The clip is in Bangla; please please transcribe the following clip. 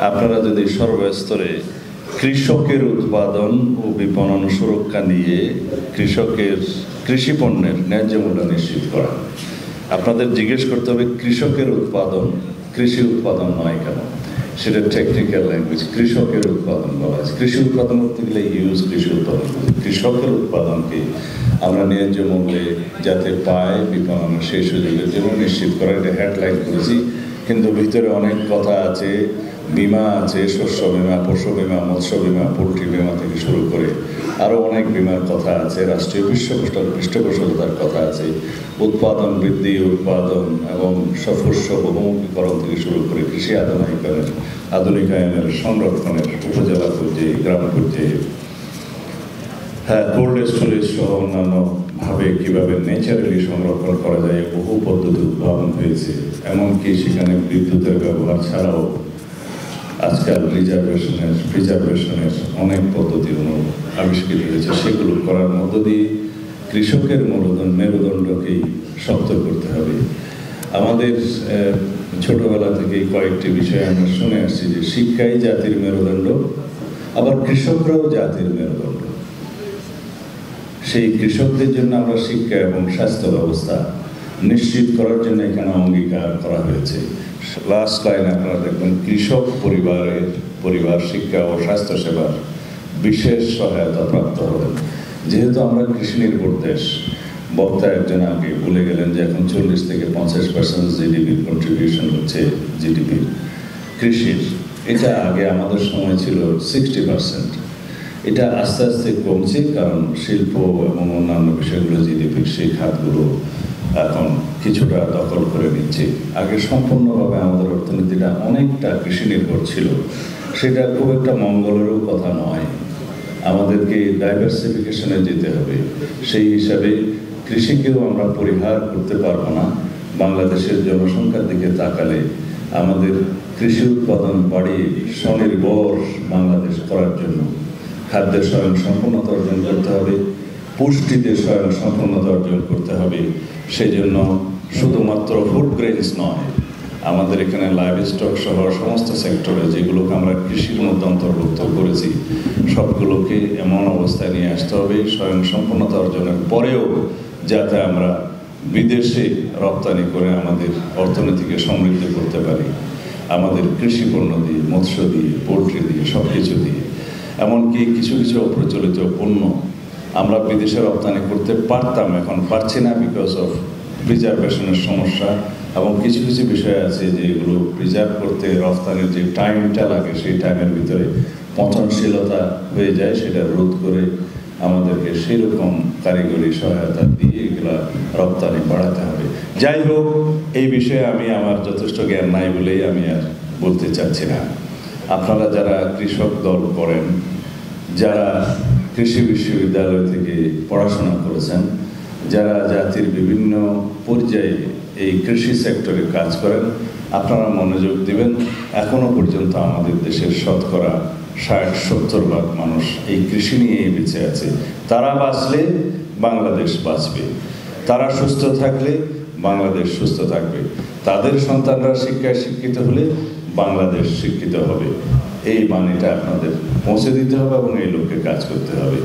আপনারা যদি সর্বস্তরে কৃষকের উৎপাদন ও বিপণন সুরক্ষা নিয়ে কৃষকের কৃষি পণ্যের ন্যায্য মূল্য নিশ্চিত করা। আপনাদের জিজ্ঞেস করতে হবে কৃষকের উৎপাদন, কৃষি উৎপাদন নয় কেন, সেটা টেকনিক্যাল ল্যাঙ্গুয়েজ। কৃষকের উৎপাদন বলা আছে। কৃষি উৎপাদন করতে গেলে ইউজ কৃষি উৎপাদন, কৃষকের উৎপাদনকে আমরা ন্যায্য মূল্যে যাতে পায় বিপণন সেই সুযোগের জন্য নিশ্চিত করা, এটা হেডলাইন করেছি। কিন্তু ভিতরে অনেক কথা আছে, বিমা আছে, শস্য বিমা, পশু বিমা, মৎস্য বিমা, পোলট্রি বিমা থেকে শুরু করে আরও অনেক বিমার কথা আছে, রাষ্ট্রীয় পৃষ্ঠপোষকতার কথা আছে, উৎপাদন বৃদ্ধি, উৎপাদন এবং শস্য বহুমুখীকরণ থেকে শুরু করে কৃষি আধুনিকায়নের সংরক্ষণের উপজেলা পর্যায়ে, গ্রাম পর্যায়ে, কোল্ড স্টোরেজ সহ অন্যান্যভাবে কীভাবে ন্যাচারালি সংরক্ষণ করা যায় বহু পদ্ধতি উদ্ভাবন হয়েছে। এমনকি সেখানে বিদ্যুতের ব্যবহার ছাড়াও আজকাল প্রিজার্ভেশনের অনেক পদ্ধতি আবিষ্কৃত হয়েছে। সেগুলো করার মধ্য দিয়ে কৃষকের মেরুদণ্ডকেই শক্ত করতে হবে। আমাদের ছোটবেলা থেকেই কয়েকটি বিষয় আমরা শুনে আসছি যে শিক্ষাই জাতির মেরুদণ্ড, আবার কৃষকরাও জাতির মেরুদণ্ড। সেই কৃষকদের জন্য আমরা শিক্ষা এবং স্বাস্থ্য ব্যবস্থা নিশ্চিত করার জন্য এখানে অঙ্গীকার করা হয়েছে। লাস্ট লাইন আপনারা দেখবেন, কৃষক পরিবার শিক্ষা ও স্বাস্থ্যসেবার বিশেষ সহায়তা প্রাপ্ত হবেন। যেহেতু আমরা কৃষি নির্ভর দেশ, বক্তা একজন আগে বলে গেলেন যে এখন 40 থেকে 50% জিডিপির কন্ট্রিবিউশন হচ্ছে জিডিপির কৃষির। এটা আগে আমাদের সময় ছিল 60%। এটা আস্তে আস্তে কমছে, কারণ শিল্প এবং অন্যান্য বিষয়গুলো জিডিপির সেই খাতগুলো এখন কিছুটা দখল করে নিচ্ছে। আগে সম্পূর্ণভাবে আমাদের অর্থনীতিটা অনেকটা কৃষি নির্ভর ছিল। সেটা খুব একটা মঙ্গলেরও কথা নয়। আমাদেরকে ডাইভার্সিফিকেশনে যেতে হবে। সেই হিসাবে কৃষিকেও আমরা পরিহার করতে পারবো না। বাংলাদেশের জনসংখ্যার দিকে তাকালে আমাদের কৃষি উৎপাদন বাড়িয়ে স্বনির্ভর বাংলাদেশ করার জন্য খাদ্যের স্বয়ংসম্পূর্ণতা অর্জন করতে হবে, পুষ্টিতে স্বয়ংসম্পূর্ণতা অর্জন করতে হবে। সেজন্য শুধুমাত্র ফুড গ্রেনস নয়, আমাদের এখানে লাইভ স্টক সহ সমস্ত সেক্টরে যেগুলোকে আমরা কৃষির মধ্যে অন্তর্ভুক্ত করেছি সবগুলোকে এমন অবস্থায় নিয়ে আসতে হবে স্বয়ংসম্পূর্ণতা অর্জনের পরেও যাতে আমরা বিদেশে রপ্তানি করে আমাদের অর্থনীতিকে সমৃদ্ধ করতে পারি, আমাদের কৃষি পণ্য দিয়ে, মৎস্য দিয়ে, পোলট্রি দিয়ে, সব কিছু দিয়ে। এমনকি কিছু কিছু অপ্রচলিত পণ্য আমরা বিদেশে রপ্তানি করতে পারতাম, এখন পারছি না বিকজ অফ প্রিজার্ভেশনের সমস্যা। এবং কিছু কিছু বিষয় আছে যে এগুলো প্রিজার্ভ করতে রপ্তানির যে টাইমটা লাগে সেই টাইমের ভিতরে পচনশীলতা হয়ে যায়, সেটা রোধ করে আমাদেরকে সেরকম কারিগরি সহায়তা দিয়ে এগুলো রপ্তানি বাড়াতে হবে। যাই হোক, এই বিষয়ে আমি আমার যথেষ্ট জ্ঞান নাই বলেই আমি আর বলতে চাচ্ছি না। আপনারা যারা কৃষক দল করেন, যারা কৃষি বিশ্ববিদ্যালয় থেকে পড়াশোনা করেছেন, যারা জাতির বিভিন্ন পর্যায়ে এই কৃষি সেক্টরে কাজ করেন, আপনারা মনোযোগ দিবেন। এখনো পর্যন্ত আমাদের দেশের শতকরা 60-70 ভাগ মানুষ এই কৃষি নিয়েই বেঁচে আছে। তারা বাঁচলে বাংলাদেশ বাঁচবে, তারা সুস্থ থাকলে বাংলাদেশ সুস্থ থাকবে, তাদের সন্তানরা শিক্ষায় শিক্ষিত হলে বাংলাদেশ শিক্ষিত হবে। এই বাণীটা আপনাদের পৌঁছে দিতে হবে এবং এই লক্ষ্যে কাজ করতে হবে।